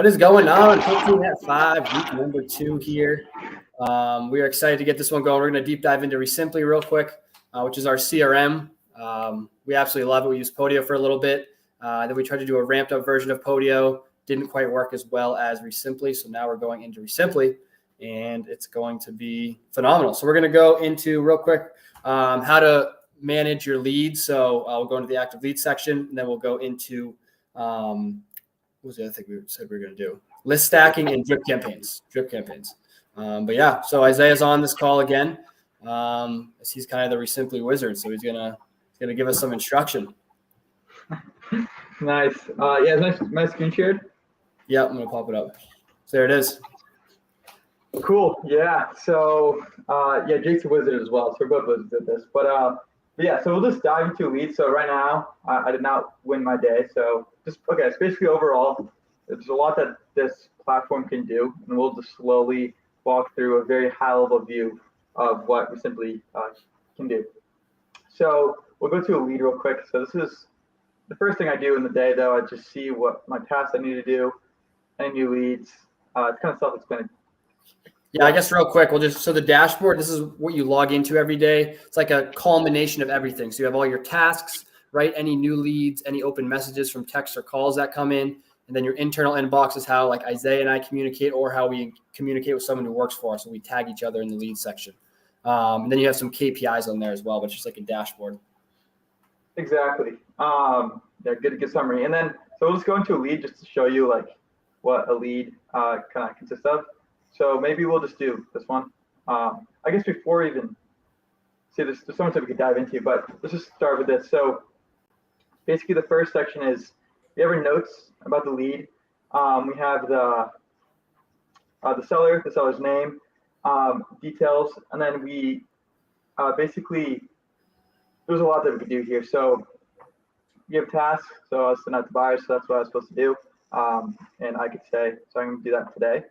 What is going on? 15 at 5, week number 2 here. We are excited to get this one going. We're going to deep dive into REsimpli real quick, which is our CRM. We absolutely love it. We used Podio for a little bit. Then we tried to do a ramped up version of Podio. Didn't quite work as well as REsimpli. So now we're going into REsimpli, and it's going to be phenomenal. So we're going to go into real quick how to manage your leads. So we'll go into the active lead section, and then we'll go into what was the other thing we said we were going to do? List stacking and drip campaigns. But yeah, so Isaiah's on this call again. He's kind of the REsimpli wizard, so he's gonna give us some instruction. Nice. Yeah, my screen shared. Yeah, I'm gonna pop it up. So there it is. Cool. Yeah. So yeah, Jake's a wizard as well. So we're both wizards at this. But yeah, so we'll just dive into leads. So right now, I did not win my day. So it's basically overall, there's a lot that this platform can do, and we'll just slowly walk through a very high level view of what REsimpli can do. So we'll go to a lead real quick. So this is the first thing I do in the day, though. I just see what my tasks I need to do, any new leads. It's kind of self-explanatory. Yeah, I guess real quick, so the dashboard, this is what you log into every day. It's like a culmination of everything. So you have all your tasks, right? Any new leads, any open messages from texts or calls that come in. And then your internal inbox is how like Isaiah and I communicate, or how we communicate with someone who works for us. So we tag each other in the lead section. And then you have some KPIs on there as well, but it's just like a dashboard. Exactly. Yeah, good summary. And then, so we'll just go into a lead just to show you like what a lead kind of consists of. So maybe we'll just do this one. I guess before even, there's so much that we could dive into, but let's just start with this. So basically the first section is we have our notes about the lead. We have the seller, the seller's name, details, and then we basically, there's a lot that we could do here. So you have tasks, so I was sending out to buyers, so that's what I was supposed to do. And I could say, so I'm going to do that today.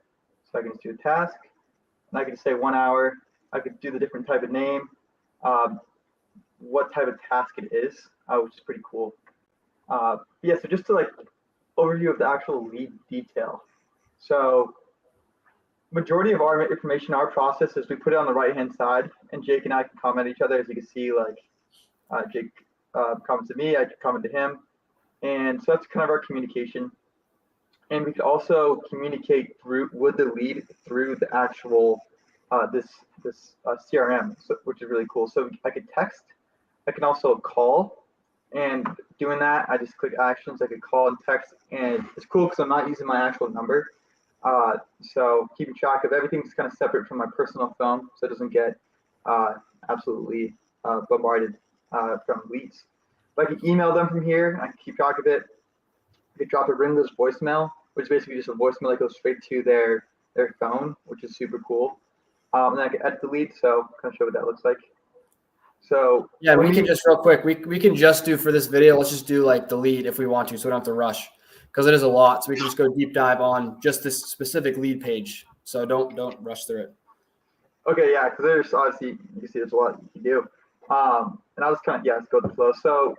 So I can just do a task, and I can say 1 hour. I could do the different type of name, what type of task it is, which is pretty cool. Yeah, so just to like overview of the actual lead detail. So majority of our information, our process is we put it on the right-hand side, and Jake and I can comment each other. As you can see, like Jake comments to me, I can comment to him. And so that's kind of our communication. And we could also communicate with the lead through the actual this CRM, which is really cool. So I could text, I can also call, and doing that, I just click actions. I could call and text, and it's cool because I'm not using my actual number. So keeping track of everything's kind of separate from my personal phone, so it doesn't get absolutely bombarded from leads. But I can email them from here. I can keep track of it. I could drop a ringless voicemail, which is basically just a voicemail that goes straight to their phone, which is super cool. And then I can edit the lead, so kind of show what that looks like. So yeah, we can just real quick, we can just do for this video, let's just do like the lead if we want to, so we don't have to rush, because it is a lot. So we can just go deep dive on just this specific lead page. So don't rush through it. Okay, yeah, because there's obviously, you can see there's a lot you can do. And I was kind of, let's go with the flow. So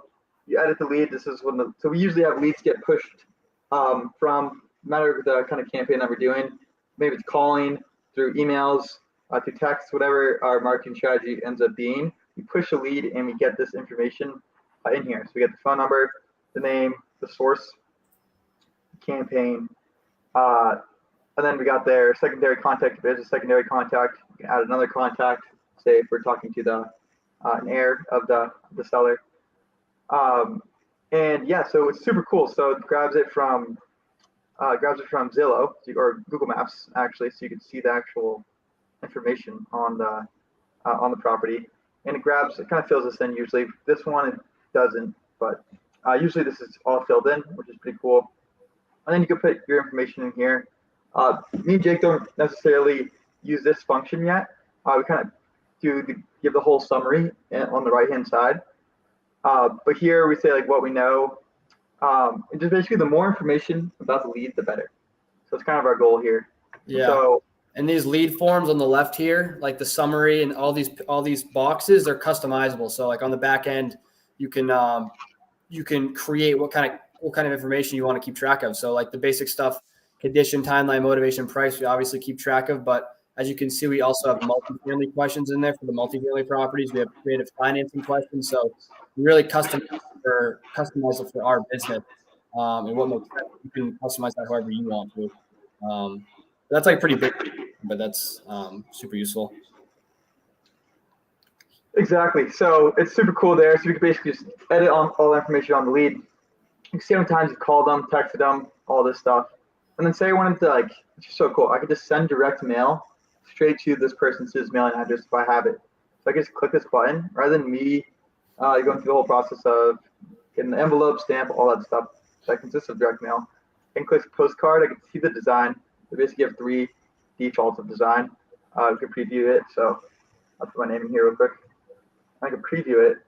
you edit the lead. This is when so we usually have leads get pushed from no matter the kind of campaign that we're doing. Maybe it's calling, through emails, through text, whatever our marketing strategy ends up being. We push a lead and we get this information in here. So we get the phone number, the name, the source, the campaign, and then we got their secondary contact. If there's a secondary contact, we can add another contact. Say if we're talking to the an heir of the seller. And yeah, so it's super cool. So it grabs it from Zillow or Google Maps actually, so you can see the actual information on the property. And it kind of fills this in usually. This one it doesn't, but usually this is all filled in, which is pretty cool. And then you can put your information in here. Me and Jake don't necessarily use this function yet. We kind of give the whole summary on the right-hand side. But here we say like what we know. And just basically the more information about the lead, the better. So it's kind of our goal here. Yeah. So, and these lead forms on the left here, like the summary and all these boxes, they're customizable. So like on the back end, you can create what kind of information you want to keep track of. So like the basic stuff, condition, timeline, motivation, price, we obviously keep track of. But as you can see, we also have multifamily questions in there for the multifamily properties. We have creative financing questions. So we really customize it for our business. And what makes sense, you can customize that however you want to. That's like pretty big, but that's super useful. Exactly. So it's super cool there. So you can basically just edit on all the information on the lead. You can see how many times you called them, texted them, all this stuff. And then say I wanted to, like, which is so cool, I could just send direct mail straight to this person's mailing address if I have it. So I can just click this button rather than me going through the whole process of getting the envelope, stamp, all that stuff. So that consists of direct mail. I can click postcard. I can see the design. We basically have 3 defaults of design. We can preview it. So I'll put my name in here real quick. I can preview it.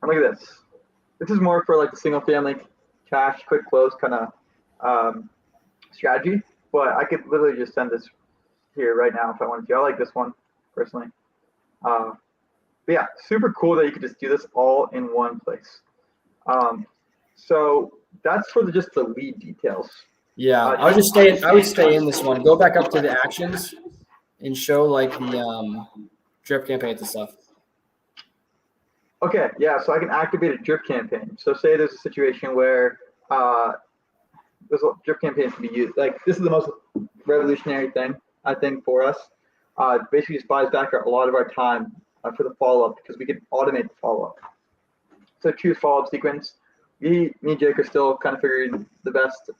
And look at this. This is more for like the single family cash, quick close kind of strategy. But I could literally just send this here right now if I wanted to. I like this one personally. But yeah, super cool that you could just do this all in one place. So that's for just the lead details. Yeah, I would stay in this one. Go back up to the actions and show like the drip campaigns and stuff. Okay, yeah, so I can activate a drip campaign. So say there's a situation where this drip campaign can be used. Like, this is the most revolutionary thing, I think, for us. Basically just buys back a lot of our time for the follow-up because we can automate the follow-up. So choose follow-up sequence. Me and Jake are still kind of figuring the best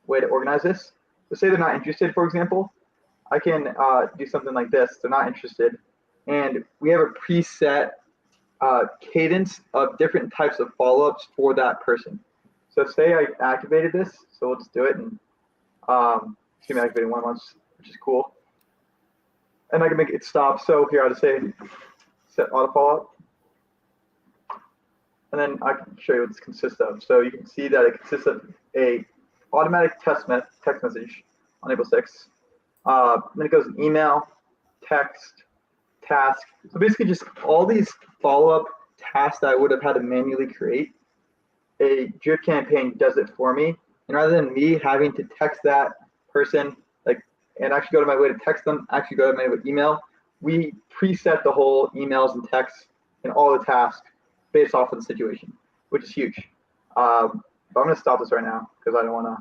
way to organize this. So say they're not interested, for example, I can do something like this. They're not interested. And we have a preset cadence of different types of follow-ups for that person. So say I activated this, so we'll just do it, and it's gonna be activated one once, which is cool. And I can make it stop. So here I'll just say set auto follow-up, and then I can show you what this consists of. So you can see that it consists of a automatic text message on April 6th. Then it goes email, text, task. So basically just all these follow-up tasks that I would have had to manually create, a drip campaign does it for me. And rather than me having to text that person, and actually go to my way to text them, actually go to my email, we preset the whole emails and texts and all the tasks based off of the situation, which is huge. But I'm gonna stop this right now because I don't wanna,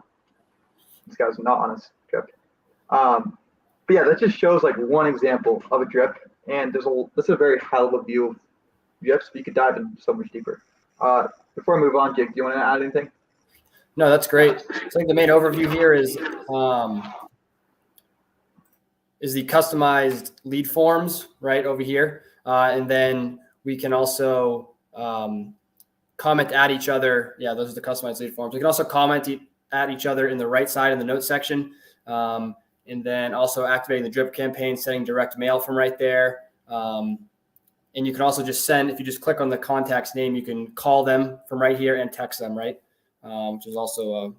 this guy's not on his drip. But yeah, that just shows like one example of a drip. And this is a very high level view of drips, but you could dive in so much deeper. Before I move on, Jake, do you want to add anything? No, that's great. So I think the main overview here is the customized lead forms right over here. And then we can also comment at each other. Yeah, those are the customized lead forms. We can also comment at each other in the right side in the notes section. And then also activating the drip campaign, sending direct mail from right there. And you can also just send, if you just click on the contact's name, you can call them from right here and text them, right? Which is also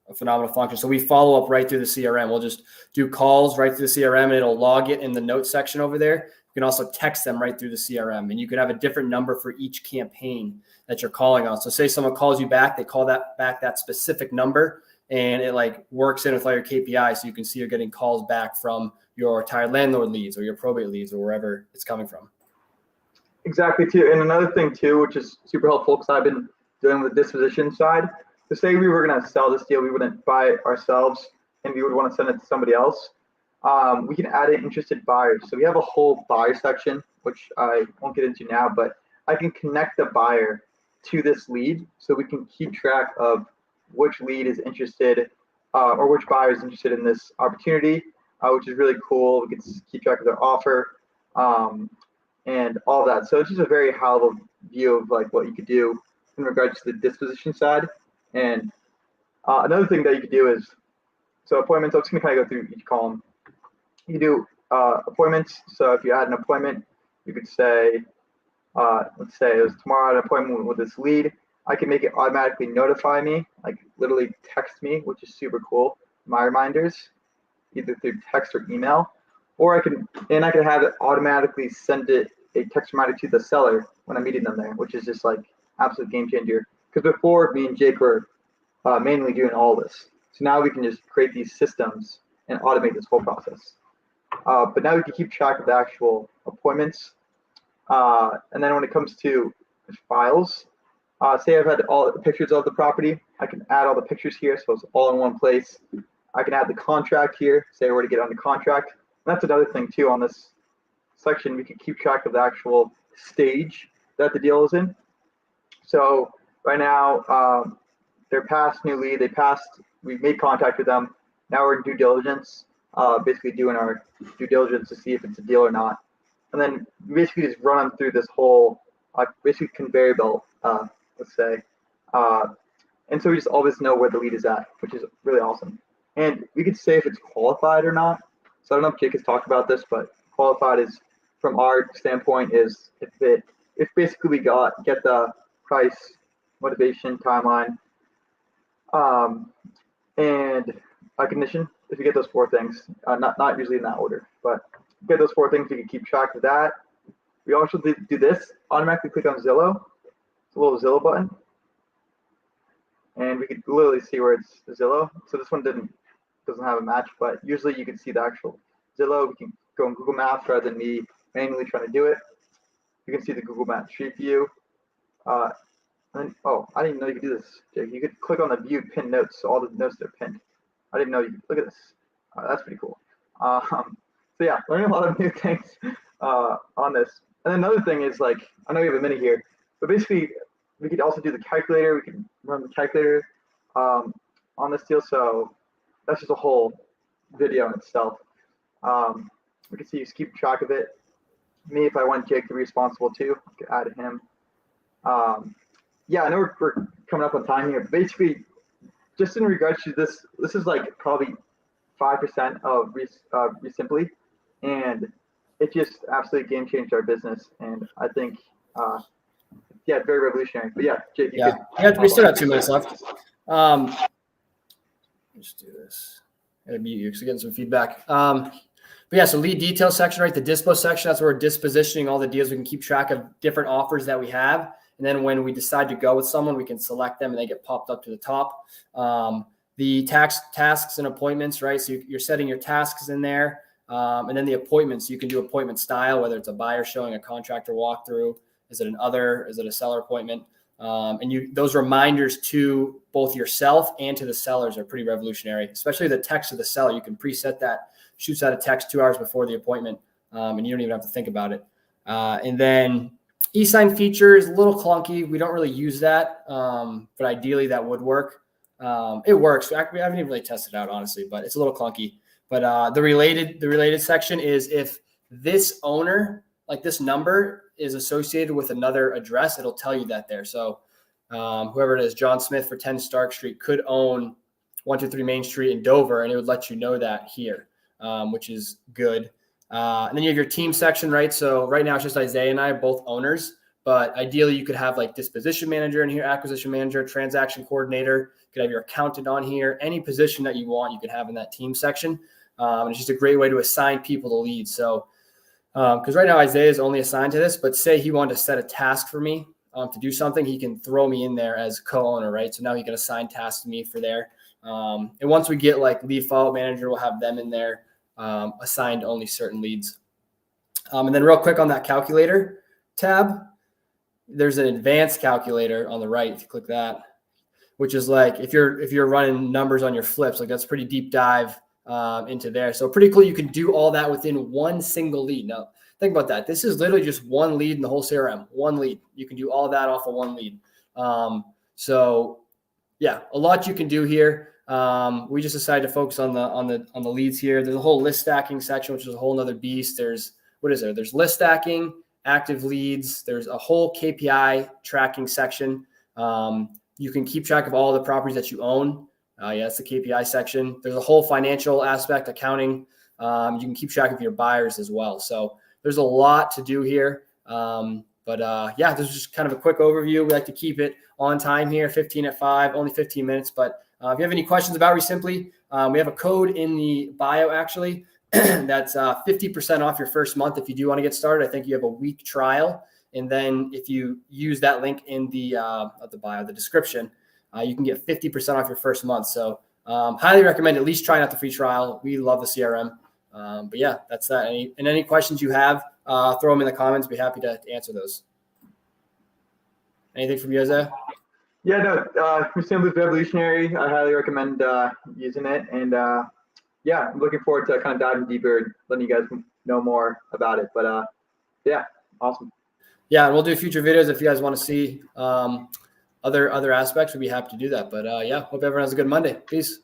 a phenomenal function. So we follow up right through the CRM. We'll just do calls right through the CRM and it'll log it in the notes section over there. You can also text them right through the CRM, and you can have a different number for each campaign that you're calling on. So say someone calls you back, they call that specific number, and it like works in with all your KPIs. So you can see you're getting calls back from your retired landlord leads or your probate leads or wherever it's coming from. Exactly too. And another thing too, which is super helpful because I've been dealing with the disposition side. To say we were going to sell this deal, we wouldn't buy it ourselves and we would want to send it to somebody else. We can add in interested buyers. So we have a whole buyer section, which I won't get into now, but I can connect the buyer to this lead so we can keep track of which lead is interested or which buyer is interested in this opportunity, which is really cool. We can keep track of their offer and all that. So it's just a very high level view of like what you could do in regards to the disposition side. And another thing that you could do is, so appointments, I'm just gonna kind of go through each column. You can do appointments. So if you had an appointment, you could say, let's say it was tomorrow, I had an appointment with this lead. I can make it automatically notify me, like literally text me, which is super cool. My reminders, either through text or email, or I can have it automatically send it a text reminder to the seller when I'm meeting them there, which is just like absolute game changer. Because before, me and Jake were mainly doing all this. So now we can just create these systems and automate this whole process. But now we can keep track of the actual appointments. And then when it comes to files, say I've had all the pictures of the property, I can add all the pictures here, so it's all in one place. I can add the contract here, say I were to get under contract. And that's another thing too on this section, we can keep track of the actual stage that the deal is in. So right now, they're past new lead, we made contact with them. Now we're in due diligence, basically doing our due diligence to see if it's a deal or not. And then basically just run them through this whole, basically conveyor belt, let's say. And so we just always know where the lead is at, which is really awesome. And we could say if it's qualified or not. So I don't know if Jake has talked about this, but qualified is, from our standpoint, is if basically we get the price, motivation, timeline, and a condition. If you get those 4 things, not usually in that order, but get those 4 things, you can keep track of that. We also do this, automatically click on Zillow. It's a little Zillow button. And we could literally see where it's Zillow. So this one doesn't have a match, but usually you can see the actual Zillow. We can go in Google Maps rather than me manually trying to do it. You can see the Google Maps Street View. And oh, I didn't even know you could do this, Jake. You could click on the view pinned notes, so all the notes are pinned. I didn't know you could. Look at this. That's pretty cool. So yeah, learning a lot of new things on this. And then another thing is, like, I know we have a minute here, but basically we could also do the calculator. We can run the calculator on this deal. So that's just a whole video in itself. We can see you keep track of it. Me, if I want Jake to be responsible too, I could add him. Yeah, I know we're coming up on time here. But basically, just in regards to this is like probably 5% of REsimpli, and it just absolutely game changed our business. And I think, yeah, very revolutionary. But yeah, Jake, we still got 2 minutes left. Let's do this. I gotta mute you because we're getting some feedback. But yeah, so lead detail section, right? The dispo section, that's where we're dispositioning all the deals. We can keep track of different offers that we have. And then when we decide to go with someone, we can select them and they get popped up to the top. The tasks and appointments, right? So you're setting your tasks in there. And then the appointments, you can do appointment style, whether it's a buyer showing, a contractor walkthrough. Is it is it a seller appointment? And those reminders to both yourself and to the sellers are pretty revolutionary, especially the text of the seller. You can preset that, shoots out a text 2 hours before the appointment, and you don't even have to think about it. And then e-sign feature is a little clunky. We don't really use that, but ideally that would work. It works. We haven't even really tested it out, honestly, but it's a little clunky. But the related section is if this owner, like this number, is associated with another address, it'll tell you that there. So whoever it is, John Smith for 10 Stark Street could own 123 Main Street in Dover, and it would let you know that here, which is good. And then you have your team section, right? So right now it's just Isaiah and I, both owners, but ideally you could have like disposition manager in here, acquisition manager, transaction coordinator. You could have your accountant on here. Any position that you want, you can have in that team section. And it's just a great way to assign people to leads. So because right now Isaiah is only assigned to this, but say he wanted to set a task for me to do something, he can throw me in there as co-owner, right? So now he can assign tasks to me for there. And once we get like lead follow-up manager, we'll have them in there assigned to only certain leads. And then real quick on that calculator tab, there's an advanced calculator on the right. If you click that, which is like if you're running numbers on your flips, like that's pretty deep dive into there. So pretty cool. You can do all that within one single lead. Now think about that. This is literally just one lead in the whole CRM, one lead. You can do all that off of one lead. So yeah, a lot you can do here. We just decided to focus on the leads here. There's a whole list stacking section, which is a whole nother beast. There's list stacking, active leads. There's a whole KPI tracking section. You can keep track of all the properties that you own. That's the KPI section. There's a whole financial aspect, accounting. You can keep track of your buyers as well. So there's a lot to do here. Yeah, this is just kind of a quick overview. We like to keep it on time here, 15 at 5, only 15 minutes. But if you have any questions about REsimpli, we have a code in the bio, actually, that's 50% off your first month if you do want to get started. I think you have a week trial. And then if you use that link in the bio, the description, you can get 50% off your first month. So Highly recommend at least trying out the free trial. We love the CRM. But yeah, that's that. Any questions you have, throw them in the comments. Be happy to answer those. Anything from you, Isaiah? Yeah, no, REsimpli is revolutionary. I highly recommend using it. And yeah, I'm looking forward to kind of diving deeper and letting you guys know more about it. But yeah, awesome. Yeah, and we'll do future videos if you guys want to see other aspects. We'd be happy to do that. But yeah, hope everyone has a good Monday. Peace.